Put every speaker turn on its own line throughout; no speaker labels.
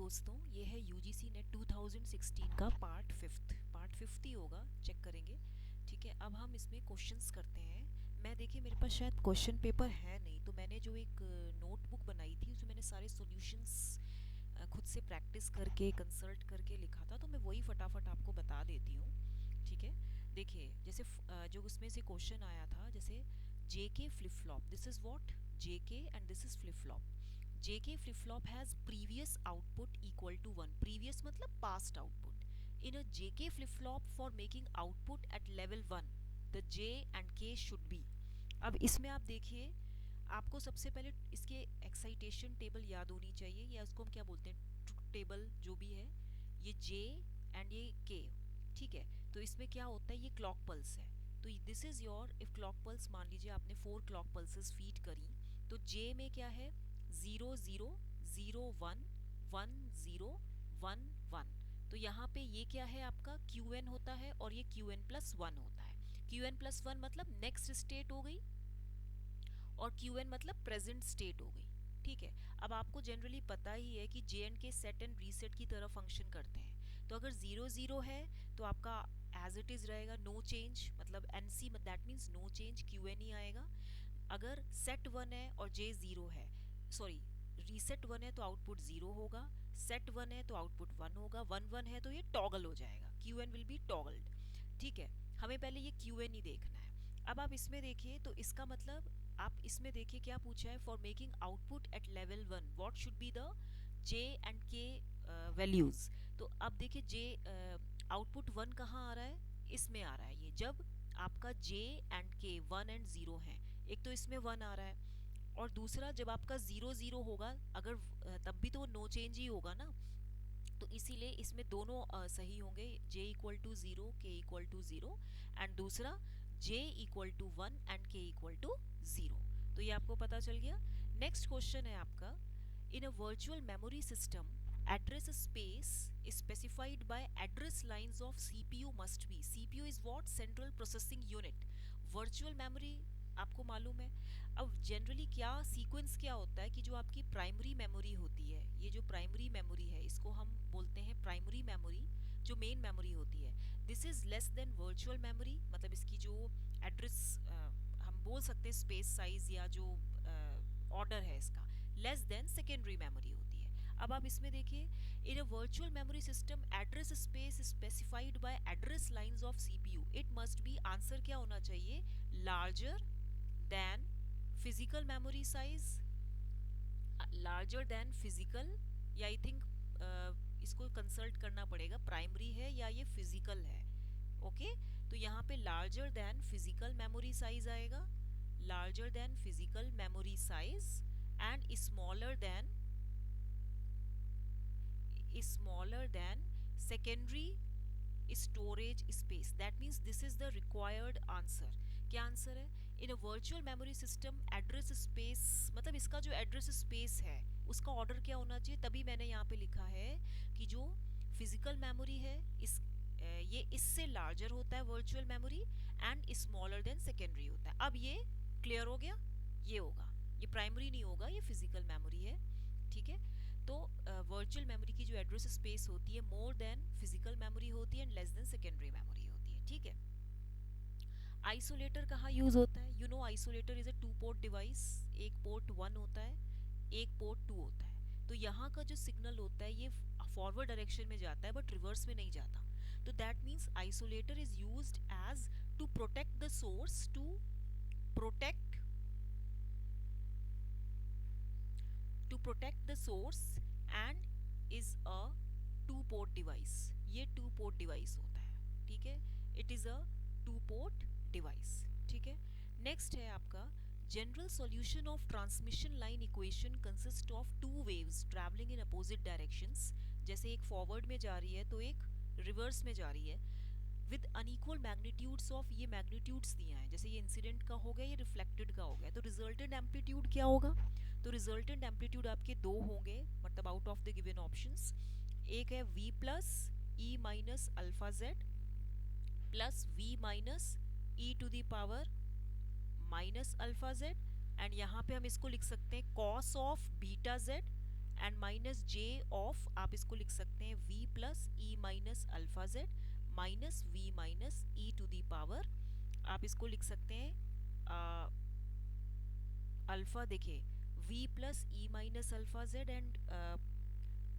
दोस्तों, ये है यूजीसी नेट 2016 का पार्ट फिफ्थ ही होगा, चेक करेंगे। ठीक है, अब हम इसमें क्वेश्चंस करते हैं। मैं देखिए मेरे पास शायद क्वेश्चन पेपर है नहीं, तो मैंने जो एक नोटबुक बनाई थी उसमें मैंने सारे सॉल्यूशंस खुद से प्रैक्टिस करके कंसल्ट करके लिखा था, तो मैं वही फटाफट आपको बता देती हूँ। ठीक है, देखिए जैसे जो उसमें से क्वेश्चन आया था, जैसे J K flip flop, this is what J K and this is flip flop. JK flip-flop has previous output equal to 1. Previous मतलब past output. In a JK flip-flop, for making output at level 1, the J and K should be. अब इसमें आप देखिए, आपको सबसे पहले इसके excitation table याद होनी चाहिए, या उसको हम क्या बोलते हैं, टेबल जो भी है, ये J एंड ये K। ठीक है, तो इसमें क्या होता है, ये क्लॉक पल्स है। तो this is your, if clock pulse मान लीजिए आपने 4 क्लॉक पल्सेस फीड करी, तो J में क्या है, 0 0 0 1 1 0 1 1। तो यहाँ पे ये क्या है, आपका Qn होता है और ये Qn+1 होता है। Qn+1 मतलब नेक्स्ट स्टेट हो गई, और Qn मतलब प्रेजेंट स्टेट हो गई। ठीक है, अब आपको जनरली पता ही है कि जे एंड के सेट एंड रीसेट की तरह फंक्शन करते हैं। तो अगर 0 0 है तो आपका एज इट इज रहेगा, नो चेंज, मतलब NC, that means no change, Qn ही आएगा। अगर सेट 1 है और J 0 है, सॉरी, रीसेट 1 है तो आउटपुट 0 होगा, सेट 1 है तो आउटपुट 1 होगा, 1 1 है तो ये टॉगल हो जाएगा, Qn विल बी टॉगल्ड। ठीक है, हमें पहले ये Qn ही देखना है। अब आप इसमें देखिए, तो इसका मतलब आप इसमें देखिए क्या पूछा है, for making output at level 1 what should be the J and K values. तो अब देखिए J आउटपुट 1 कहाँ आ रहा है, इसमें आ रहा है, ये जब आपका J एंड K 1 एंड 0 है। एक तो इसमें 1 आ रहा है, और दूसरा जब आपका 0 0 होगा, अगर तब भी तो नो चेंज ही होगा ना, तो इसीलिए इसमें दोनों सही होंगे, J equal to 0, K equal to 0, and दूसरा J equal to 1 and K equal to 0। तो ये आपको पता चल गया। नेक्स्ट क्वेश्चन है आपका, in a virtual memory system address space is specified by address lines of CPU must be, CPU is what, central processing unit। Virtual memory आपको मालूम है। अब जनरली क्या सीक्वेंस क्या होता है, कि जो आपकी प्राइमरी मेमोरी होती है, ये जो प्राइमरी मेमोरी है इसको हम बोलते हैं प्राइमरी मेमोरी, जो मेन मेमोरी होती है, this is less than virtual memory. मतलब इसकी जो एड्रेस हम बोल सकते हैं स्पेस साइज, या जो ऑर्डर है इसका, लेस देन सेकेंडरी मेमोरी होती है। अब आप इसमें देखिए, in a virtual memory system address space specified by address lines of CPU, it must be, answer क्या होना चाहिए, larger than physical memory size, larger than physical, या आई थिंक इसको कंसल्ट करना पड़ेगा, प्राइमरी है या ये फिजिकल है। ओके, तो यहाँ पे larger than physical memory size आएगा, larger than physical memory size, and smaller than secondary storage space, that means this is the required answer। क्या आंसर है, in a virtual memory system address space, मतलब इसका जो address space है उसका order क्या होना चाहिए, तभी मैंने यहाँ पे लिखा है कि जो फिजिकल मेमोरी है ये इससे लार्जर होता है virtual memory, and smaller than secondary होता है। अब ये क्लियर हो गया, ये होगा, ये प्राइमरी नहीं होगा, ये फिजिकल मेमोरी है। ठीक है, तो वर्चुअल मेमोरी की जो एड्रेस स्पेस होती है मोर देन फिजिकल मेमोरी होती है, and less than secondary memory होती है। ठीक है, आइसोलेटर कहाँ यूज होता है, you know isolator is a two port device, एक पोर्ट 1 होता है, एक पोर्ट 2 होता है। तो यहाँ का जो सिग्नल होता है ये फॉरवर्ड डायरेक्शन में जाता है, बट रिवर्स में नहीं जाता। तो that means isolator is used as to protect the source, protect to protect the source, and is a two port device, ये टू पोर्ट डिवाइस होता है। ठीक है, it is a two port device. ठीक है, नेक्स्ट है आपका, general solution of transmission line equation consist of two waves travelling in opposite directions. जैसे एक फॉरवर्ड में जा रही है तो एक रिवर्स में जा रही है, विद अनइक्वल मैग्नीट्यूड्स ऑफ, ये मैग्नीट्यूड्स दिया है, जैसे ये इंसिडेंट का हो गया, ये रिफ्लेक्टेड का हो गया, तो रिजल्टेंट एम्पलीट्यूड क्या होगा, तो रिजल्टेंट एम्पलीट्यूड आपके दो होंगे, मतलब out of the given options. एक है v plus E minus alpha Z plus v minus E to the power minus alpha Z, and यहाँ पे हम इसको लिख सकते हैं cos of beta Z and minus J of, आप इसको लिख सकते हैं v plus E minus alpha Z minus v minus E to the power, आप इसको लिख सकते हैं अल्फा, देखिए v plus E minus alpha Z and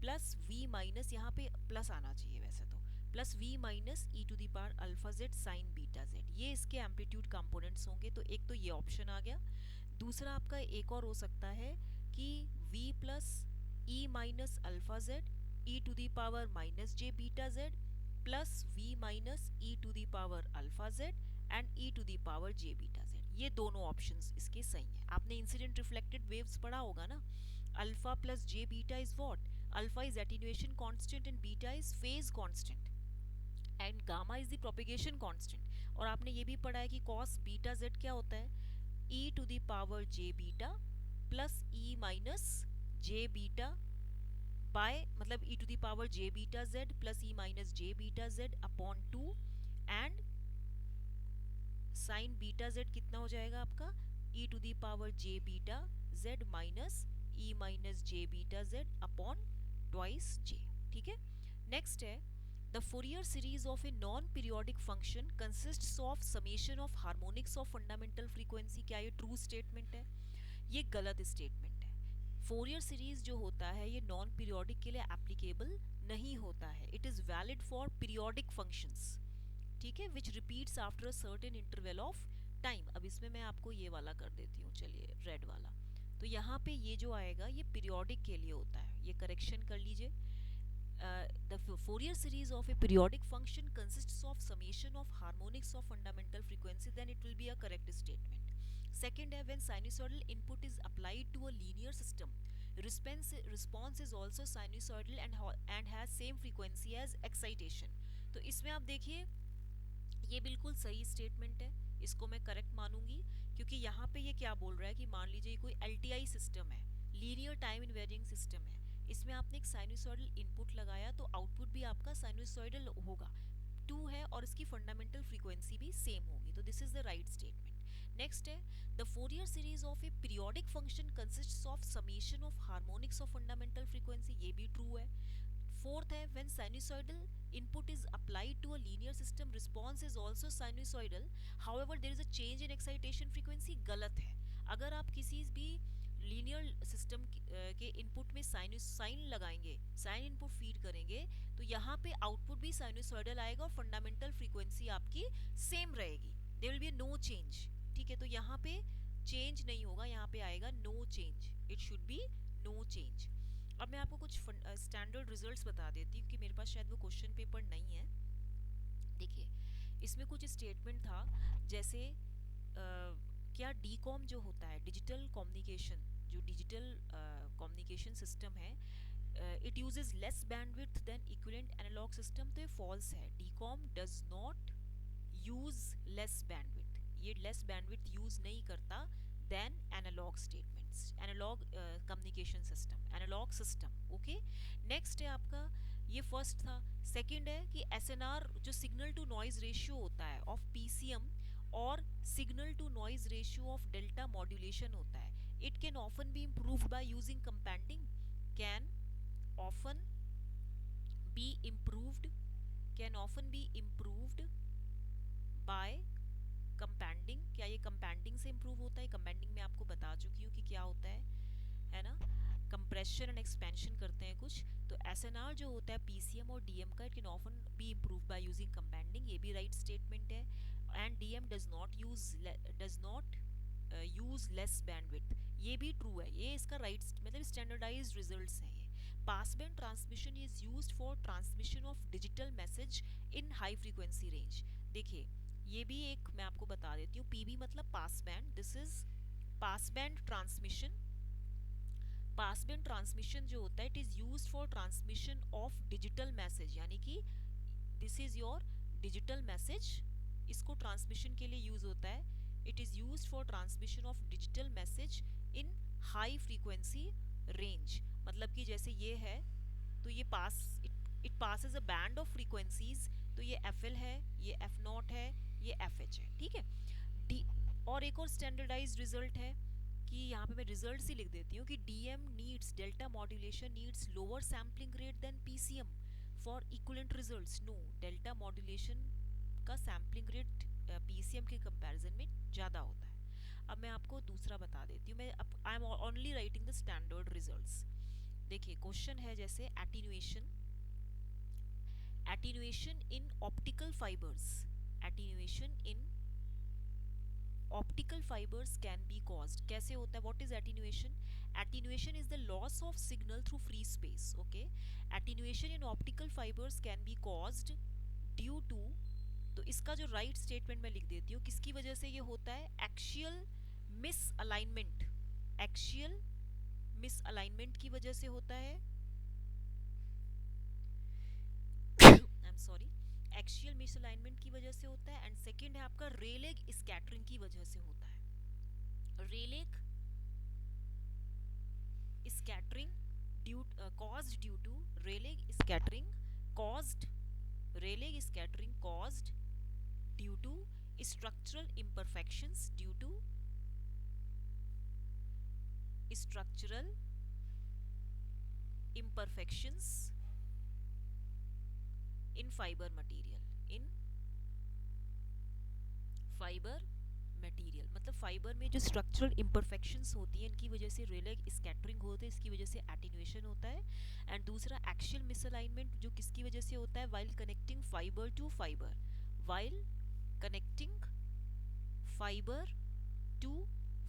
plus v minus, यहाँ पे प्लस आना चाहिए वैसे तो, plus v minus E to the power alpha Z sine beta Z, ये इसके एम्पलीट्यूड कंपोनेंट्स होंगे। तो एक तो ये ऑप्शन आ गया। दूसरा आपका एक और हो सकता है कि v plus E minus alpha Z E to the power minus J beta Z plus v minus E to the power alpha Z and E to the power J beta Z, ये दोनों options इसके सही हैं। आपने incident reflected waves पढ़ा होगा ना, alpha plus J beta is what, alpha is attenuation constant and beta is phase constant and gamma is the propagation constant. और आपने ये भी पढ़ा है कि cos बीटा जेड क्या होता है, e to the power J beta plus e minus J beta by, मतलब e to the power J beta Z plus e minus J beta Z upon 2 and sine beta Z कितना हो जाएगा आपका, e to the power J beta Z minus e minus J beta Z upon twice J. ठीक है, next है the Fourier series of a non-periodic function consists of summation of harmonics of fundamental frequency। क्या ये true statement है? ये गलत statement है। Fourier series जो होता है ये नॉन पीरियोडिक के लिए एप्लीकेबल नहीं होता है। It is valid for periodic functions, ठीक है, which repeats after a certain interval of time. अब इसमें मैं आपको ये वाला कर देती हूँ, चलिए रेड वाला। तो यहाँ पे ये जो आएगा ये पीरियोडिक के लिए होता है, ये करेक्शन कर लीजिए। The Fourier series of a periodic function consists of summation of harmonics of fundamental frequency, then it will be a correct statement. Second है when sinusoidal input is applied to a linear system, response is also sinusoidal and has same frequency as excitation। तो इसमें आप देखिए ये बिल्कुल सही statement है, इसको मैं करेक्ट मानूंगी, क्योंकि यहाँ पे ये क्या बोल रहा है कि मान लीजिए कोई LTI सिस्टम है, लीनियर टाइम इनवेरिएंट सिस्टम है, इसमें आपने एक साइनसॉइडल इनपुट लगाया तो आउटपुट भी आपका साइनसॉइडल होगा, 2 है और इसकी फंडामेंटल फ्रीक्वेंसी भी सेम होगी, तो this is the right statement. Next है the Fourier series of a periodic function consists of summation of harmonics of fundamental frequency, ये भी ट्रू है। फोर्थ है when sinusoidal input is applied to a linear system, response is also sinusoidal, however there is a change in excitation frequency, गलत है। अगर आप किसी भी लीनियर सिस्टम के इनपुट में साइन लगाएंगे, साइन इनपुट फीड करेंगे, तो यहाँ पे आउटपुट भी साइनसॉइडल आएगा और फंडामेंटल फ्रीक्वेंसी आपकी सेम रहेगी, there will be no change. ठीक है, तो यहाँ पे चेंज नहीं होगा, यहाँ पे आएगा no change, it should be no change. अब मैं आपको कुछ स्टैंडर्ड रिजल्ट्स बता देती हूँ कि मेरे पास शायद वो क्वेश्चन पेपर नहीं है। देखिए इसमें कुछ स्टेटमेंट था, जैसे क्या डीकॉम जो होता है डिजिटल कम्युनिकेशन, जो डिजिटल कम्युनिकेशन सिस्टम है, it uses less bandwidth than equivalent analogue system, तो ये फॉल्स है। DCOM does not use less bandwidth, ये लेस बैंडविड्थ यूज नहीं करता than analogue statements, analogue communication system, analogue system. Okay, next है आपका, ये फर्स्ट था। सेकंड है कि एसएनआर जो सिग्नल टू नॉइज रेशियो होता है ऑफ पीसीएम और signal to noise ratio of delta modulation होता है, it can often be improved by using companding, can often be improved, can often be improved by companding. क्या ये compounding से improve होता है? कंपाउंडिंग में आपको बता चुकी हूँ कि क्या होता है ना, कंप्रेशन एंड एक्सपेंशन करते हैं कुछ। तो एसएनआर जो होता है पीसीएम और डीएम का, it can often B improve bye using compounding, ये भी राइट स्टेटमेंट है। And DM does not use less bandwidth, ये भी ट्रू है, ये इसका राइट मतलब स्टैंडर्डाइज्ड रिजल्ट्स हैं। ये pass band transmission is used for transmission of digital message in high frequency range. देखिए ये भी एक मैं आपको बता देती हूँ, पीबी मतलब pass band, this is pass band transmission. Pass band transmission जो होता है it is used for transmission of digital message, यानी कि this is your digital message, इसको ट्रांसमिशन के लिए यूज होता है। It is used for transmission of digital message in high frequency range, मतलब कि जैसे ये है तो ये it passes a band of frequencies, तो ये FL है, ये F0 है, ये FH है। ठीक है, डी और एक और स्टैंडर्डाइज्ड रिजल्ट है कि यहाँ पे मैं रिजल्ट्स ही लिख देती हूँ कि DM needs delta modulation needs lower sampling rate than PCM for equivalent results. No, delta modulation का सैम्पलिंग रेट पीसीएम के कंपैरिजन में ज़्यादा होता है। अब मैं आपको दूसरा बता देती हूँ, मैं I am only writing the standard results. देखिए क्वेश्चन है जैसे attenuation, attenuation in optical fibers, attenuation in optical fibers can be caused. कैसे होता है, what is attenuation? Attenuation is the loss of signal through free space. Okay, attenuation in optical fibers can be caused due to, तो इसका जो right statement मैं लिख देती हूँ, किसकी वजह से ये होता है? Axial miss alignment, axial miss alignment की वजह से होता है। I am sorry, axial misalignment की वजह से होता है। एंड सेकंड है आपका रेलेग स्कैटरिंग की वजह से होता है। Rayleigh scattering due caused due to Rayleigh scattering caused, Rayleigh scattering caused due to structural imperfections, due to structural imperfections in fiber material, in fiber material. मतलब फाइबर में जो स्ट्रक्चरल इम्परफेक्शंस होती हैं इनकी वजह से रेले स्कैटरिंग होते हैं, इसकी वजह से एटीन्यूएशन होता है। एंड दूसरा एक्सियल मिसअलाइनमेंट, जो किसकी वजह से होता है? While connecting fiber to fiber, while connecting fiber to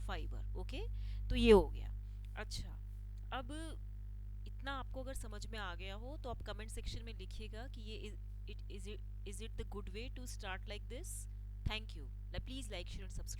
fiber. Okay, तो ये हो गया। अच्छा, अब इतना आपको अगर समझ में आ गया हो तो आप कमेंट सेक्शन में लिखिएगा कि ये is it the good way to start like this. Thank you. Please like share and subscribe.